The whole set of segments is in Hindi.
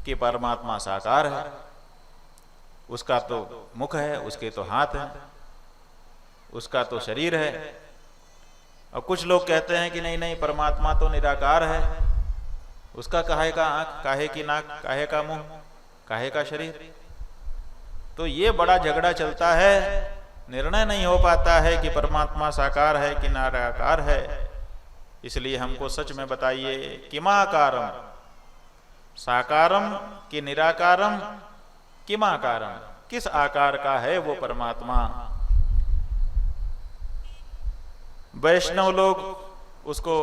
कि परमात्मा साकार है, उसका तो मुख है, उसके तो हाथ हैं, उसका तो शरीर है। और कुछ लोग कहते हैं कि नहीं नहीं, परमात्मा तो निराकार है, उसका काहे का आंख, काहे की नाक, काहे का मुंह, काहे का शरीर। तो ये बड़ा झगड़ा चलता है, निर्णय नहीं हो पाता है कि परमात्मा साकार है कि निराकार है। इसलिए हमको सच में बताइए, किमाकारम, साकारम कि निराकारम, किमाकारम, किस आकार का है वो परमात्मा। वैष्णव लोग उसको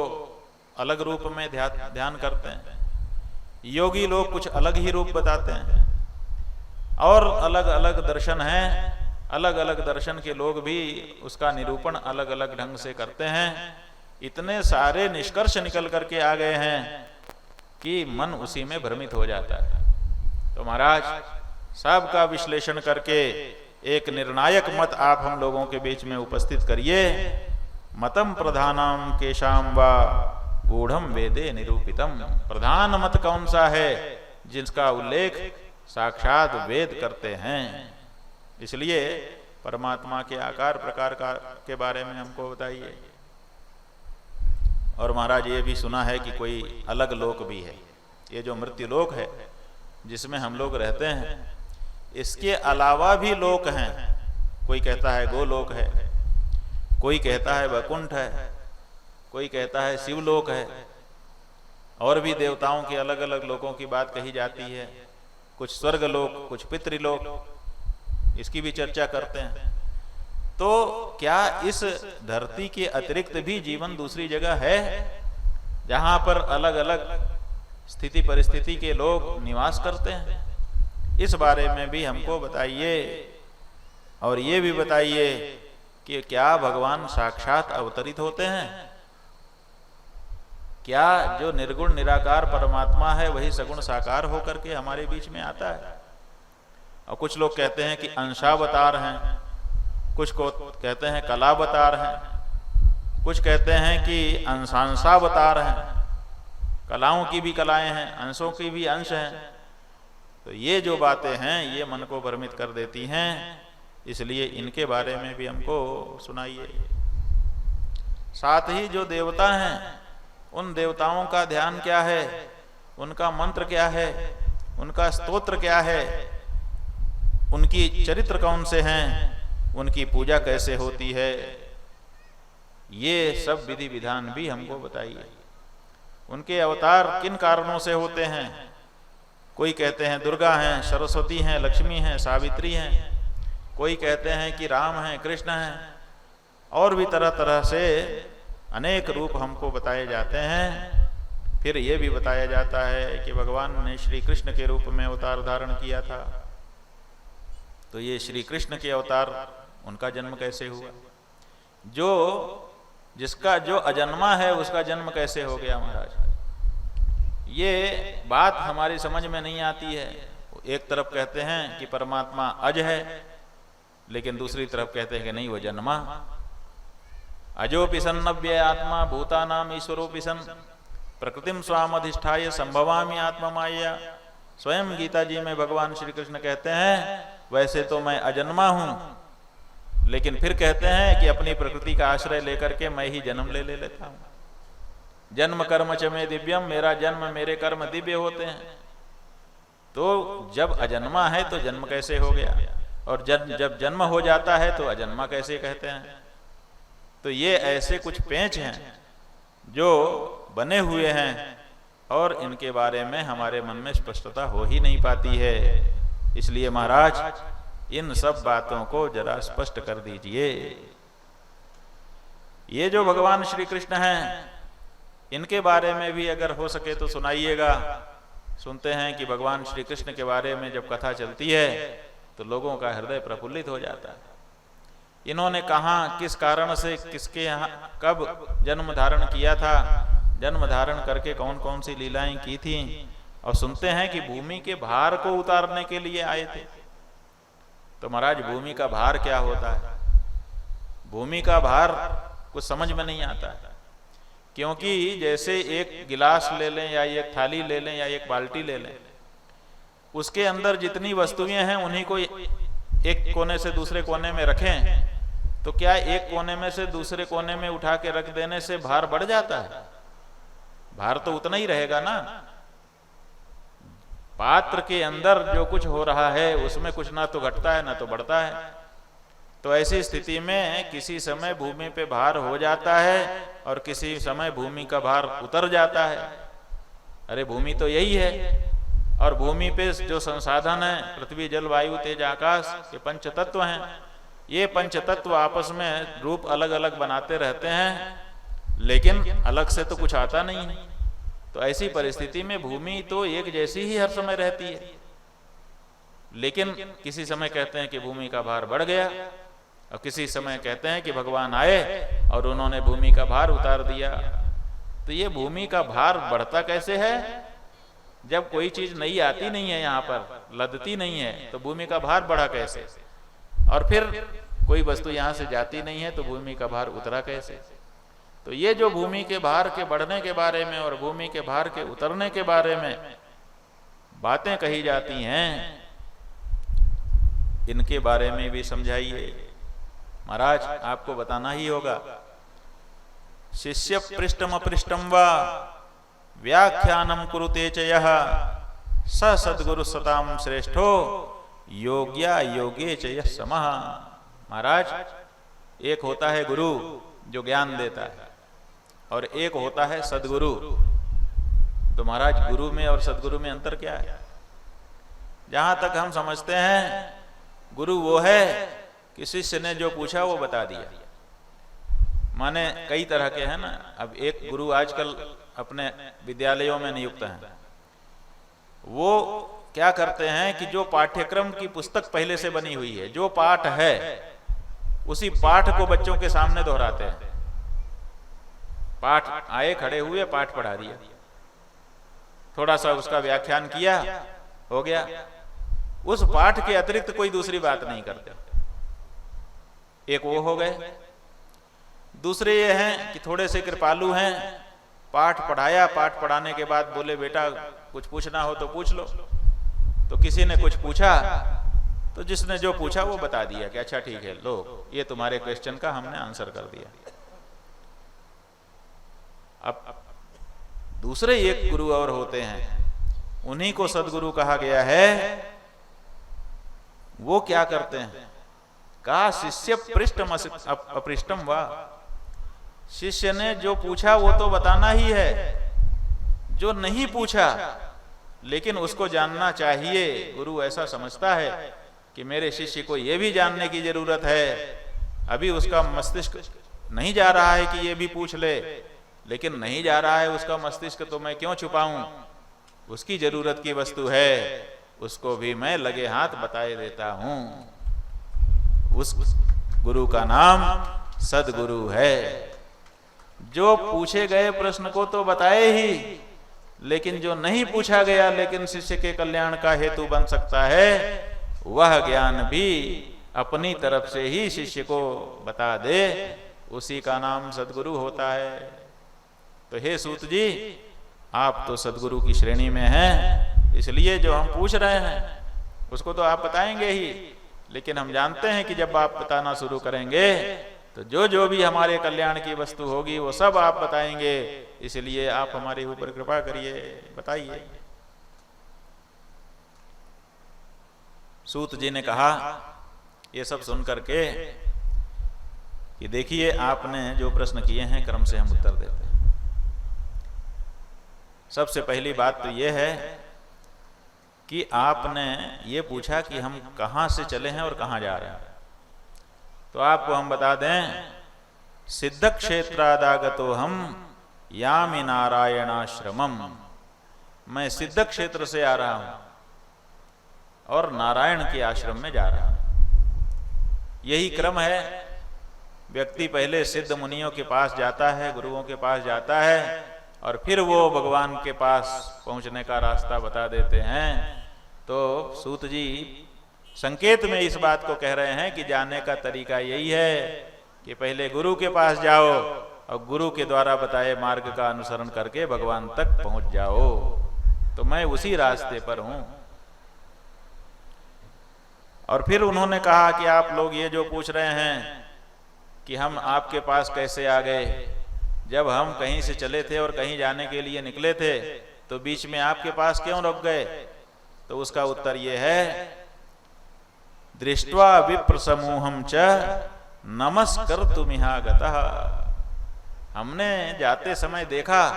अलग रूप में ध्यान करते हैं, योगी लोग कुछ अलग ही रूप बताते हैं, और अलग अलग दर्शन हैं, अलग अलग दर्शन के लोग भी उसका निरूपण अलग अलग ढंग से करते हैं। इतने सारे निष्कर्ष निकल करके आ गए हैं कि मन उसी में भ्रमित हो जाता है। तो महाराज, सबका विश्लेषण करके एक निर्णायक मत आप हम लोगों के बीच में उपस्थित करिए। मतम प्रधानम केशाम वा गूढ़म वेदे निरूपितम। प्रधान मत कौन सा है जिसका उल्लेख साक्षात वेद करते हैं। इसलिए परमात्मा के आकार प्रकार के बारे में हमको बताइए। और महाराज, ये भी सुना है कि कोई अलग लोक भी है, ये जो मृत्यु लोक है जिसमें हम लोग रहते हैं, इसके अलावा भी लोक हैं। कोई कहता है गोलोक है, कोई कहता है वैकुंठ है, कोई कहता है शिवलोक है, और भी देवताओं के अलग अलग लोकों की बात कही जाती है। कुछ स्वर्गलोक, कुछ पितृलोक, इसकी भी चर्चा करते हैं। तो क्या इस धरती के अतिरिक्त भी जीवन दूसरी जगह है जहां पर अलग अलग स्थिति परिस्थिति के लोग निवास करते हैं? इस बारे में भी हमको बताइए। और ये भी बताइए कि क्या भगवान साक्षात अवतरित होते हैं? क्या जो निर्गुण निराकार परमात्मा है वही सगुण साकार होकर के हमारे बीच में आता है? और कुछ लोग कहते हैं कि अंशावतार हैं, कुछ को कहते हैं कलावतार हैं, कुछ कहते हैं कि अंशांशावतार हैं, कलाओं की भी कलाएं हैं, अंशों की भी अंश हैं। तो ये जो बातें हैं ये मन को भ्रमित कर देती हैं। इसलिए इनके बारे में भी हमको सुनाइए। साथ ही जो देवता हैं, उन देवताओं का ध्यान क्या है, उनका मंत्र क्या है, उनका स्तोत्र क्या है, उनकी चरित्र कौन से हैं, उनकी पूजा कैसे होती है, ये सब विधि विधान भी हमको बताइए। उनके अवतार किन कारणों से होते हैं? कोई कहते हैं दुर्गा हैं, सरस्वती हैं, लक्ष्मी हैं, सावित्री हैं, कोई कहते हैं कि राम हैं, कृष्ण हैं, और भी तरह तरह से अनेक रूप हमको बताए जाते हैं। फिर ये भी बताया जाता है कि भगवान ने श्री कृष्ण के रूप में अवतार धारण किया था। तो ये श्री कृष्ण के अवतार, उनका जन्म कैसे हुआ? जिसका जो अजन्मा है उसका जन्म कैसे हो गया महाराज? ये बात हमारी समझ में नहीं आती है। एक तरफ कहते हैं कि परमात्मा अज है, लेकिन दूसरी तरफ कहते हैं कि नहीं, वो जन्मा। अजोपि सन्नव्य आत्मा भूतानाम ईश्वरोपि सन् प्रकृतिम स्वामधिष्ठाय संभवामि आत्ममाया। स्वयं गीता जी में भगवान श्री कृष्ण कहते हैं, वैसे तो मैं अजन्मा हूं, लेकिन फिर कहते हैं कि अपनी प्रकृति का आश्रय लेकर के मैं ही जन्म ले लेता हूं। जन्म कर्म च में दिव्यम, मेरा जन्म मेरे कर्म दिव्य होते हैं। तो जब अजन्मा है तो जन्म कैसे हो गया? और जब जन्म हो जाता है तो अजन्मा कैसे कहते हैं? तो ये ऐसे कुछ पेंच हैं जो बने हुए हैं, और इनके बारे में हमारे मन में स्पष्टता हो ही नहीं पाती है। इसलिए महाराज, इन सब बातों को जरा स्पष्ट कर दीजिए। ये जो भगवान श्री कृष्ण हैं, इनके बारे में भी अगर हो सके तो सुनाइएगा। सुनते हैं कि भगवान श्री कृष्ण के बारे में जब कथा चलती है तो लोगों का हृदय प्रफुल्लित हो जाता है। इन्होंने कहाँ, किस कारण से, किसके यहाँ, कब जन्म धारण किया था, जन्म धारण करके कौन कौन सी लीलाएं की थी। और सुनते हैं कि भूमि के भार को उतारने के लिए आए थे। तो महाराज, भूमि का भार क्या होता है? भूमि का भार कुछ समझ में नहीं आता है। क्योंकि जैसे एक गिलास ले लें या एक थाली ले लें या एक बाल्टी ले लें, उसके अंदर जितनी वस्तुएं हैं उन्हीं को एक कोने से दूसरे कोने में रखें, तो क्या एक कोने में से दूसरे कोने में उठा के रख देने से भार बढ़ जाता है? भार तो उतना ही रहेगा ना। पात्र के अंदर जो कुछ हो रहा है उसमें कुछ ना तो घटता है ना तो बढ़ता है। तो ऐसी स्थिति में किसी समय भूमि पे भार हो जाता है और किसी समय भूमि का भार उतर जाता है। अरे भूमि तो यही है, और भूमि पे जो संसाधन है, पृथ्वी जल वायु तेज आकाश, ये पंच तत्व हैं। ये पंच तत्व आपस में रूप अलग अलग बनाते रहते हैं, लेकिन अलग से तो कुछ आता नहीं है। तो ऐसी परिस्थिति में भूमि तो एक जैसी ही हर समय रहती है, लेकिन किसी समय कहते हैं कि भूमि का भार बढ़ गया, और किसी समय कहते हैं कि भगवान आए और उन्होंने भूमि का भार उतार दिया। तो ये भूमि का भार बढ़ता कैसे है? जब कोई चीज नई आती नहीं है, यहाँ पर लदती नहीं है, तो भूमि का भार बढ़ा कैसे? और फिर कोई वस्तु यहाँ से जाती नहीं है तो भूमि का भार उतरा कैसे? तो ये जो भूमि के भार के बढ़ने के बारे में और भूमि के भार के उतरने के बारे में बातें कही जाती हैं, इनके बारे में भी समझाइए। महाराज आपको बताना ही होगा। शिष्य पृष्ठम अपृष्ठम वा व्याख्यानम कुरुते च यः स सद्गुरु सताम श्रेष्ठो योग्या योगे च यः समः। महाराज एक होता है गुरु जो ज्ञान देता है, और एक होता है सद्गुरु। तो महाराज गुरु में और सद्गुरु में अंतर क्या है? जहां तक हम समझते हैं गुरु वो है कि शिष्य ने जो पूछा वो बता दिया। माने कई तरह के हैं ना। अब एक गुरु आजकल अपने विद्यालयों में नियुक्त हैं, वो क्या करते हैं कि जो पाठ्यक्रम की पुस्तक पहले से बनी हुई है, जो पाठ है उसी पाठ को बच्चों के सामने दोहराते हैं। पाठ आए, खड़े हुए, पाठ पढ़ा दिया, थोड़ा सा उसका व्याख्यान किया, हो गया। उस पाठ के अतिरिक्त कोई दूसरी बात नहीं करते। एक वो हो गए। दूसरे ये हैं कि थोड़े से कृपालु हैं, पाठ पढ़ाया, पाठ पढ़ाने के बाद बोले बेटा कुछ पूछना हो तो पूछ लो। तो किसी ने कुछ पूछा तो जिसने जो पूछा वो बता दिया कि अच्छा ठीक है, लो ये तुम्हारे क्वेश्चन का हमने आंसर कर दिया। अब दूसरे एक गुरु और होते हैं, उन्हीं को सदगुरु कहा गया है। वो क्या करते हैं? कहा शिष्य पृष्ठम अपृष्ठम वा। शिष्य ने जो पूछा वो तो बताना ही है, जो नहीं पूछा लेकिन उसको जानना चाहिए। गुरु ऐसा समझता है कि मेरे शिष्य को ये भी जानने की जरूरत है, अभी उसका मस्तिष्क नहीं जा रहा है कि ये भी पूछ ले, लेकिन नहीं जा रहा है उसका मस्तिष्क तो मैं क्यों छुपाऊं? उसकी जरूरत की वस्तु है, उसको भी मैं लगे हाथ बताए देता हूं। उस गुरु का नाम सदगुरु है, जो पूछे गए प्रश्न को तो बताए ही, लेकिन जो नहीं पूछा गया लेकिन शिष्य के कल्याण का हेतु बन सकता है, वह ज्ञान भी अपनी तरफ से ही शिष्य को बता दे, उसी का नाम सदगुरु होता है। तो हे सूत जी, आप तो सदगुरु की श्रेणी में हैं, इसलिए जो हम पूछ रहे हैं उसको तो आप बताएंगे ही, लेकिन हम जानते हैं कि जब आप बताना शुरू करेंगे तो जो भी हमारे कल्याण की वस्तु होगी वो सब आप बताएंगे, इसलिए आप हमारे ऊपर कृपा करिए, बताइए। सूत जी ने कहा ये सब सुन करके कि देखिए आपने जो प्रश्न किए हैं क्रम से हम उत्तर देते हैं। सबसे पहली बात तो ये है कि आपने ये पूछा कि हम कहाँ से चले हैं और कहाँ जा रहे हैं। तो आपको हम बता दें, सिद्ध क्षेत्रादागतो हम यामि नारायणाश्रमम। मैं सिद्ध क्षेत्र से आ रहा हूं और नारायण के आश्रम में जा रहा हूं। यही क्रम है। व्यक्ति पहले सिद्ध मुनियों के पास जाता है, गुरुओं के पास जाता है, और फिर वो भगवान के पास पहुंचने का रास्ता बता देते हैं। तो सूत जी संकेत में इस बात को कह रहे हैं कि जाने का तरीका यही है कि पहले गुरु के पास जाओ और गुरु के द्वारा बताए मार्ग का अनुसरण करके भगवान तक पहुंच जाओ। तो मैं उसी रास्ते पर हूं। और फिर उन्होंने कहा कि आप लोग ये जो पूछ रहे हैं कि हम आपके पास कैसे आ गए, जब हम कहीं से चले थे और कहीं जाने के लिए निकले थे तो बीच में आपके पास क्यों रुक गए? तो उसका उत्तर ये है, दृष्ट्वा विप्र समूहम च नमस्कर्तुमिहागतः। हमने जाते समय देखा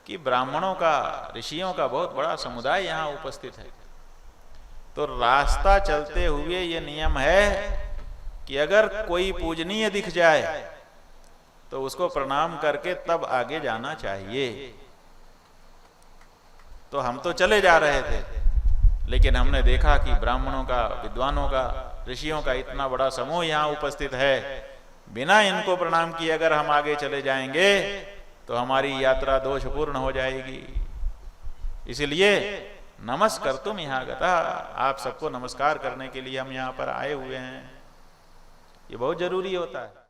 कि ब्राह्मणों का, ऋषियों का बहुत बड़ा समुदाय यहाँ उपस्थित है। तो रास्ता चलते हुए ये नियम है कि अगर कोई पूजनीय दिख जाए तो उसको प्रणाम करके तब आगे जाना चाहिए। तो हम तो चले जा रहे थे, लेकिन हमने देखा कि ब्राह्मणों का, विद्वानों का, ऋषियों का इतना बड़ा समूह यहाँ उपस्थित है, बिना इनको प्रणाम किए अगर हम आगे चले जाएंगे तो हमारी यात्रा दोषपूर्ण हो जाएगी। इसलिए नमस्कर्तुम यहाँ गता, आप सबको नमस्कार करने के लिए हम यहाँ पर आए हुए हैं। ये बहुत जरूरी होता है।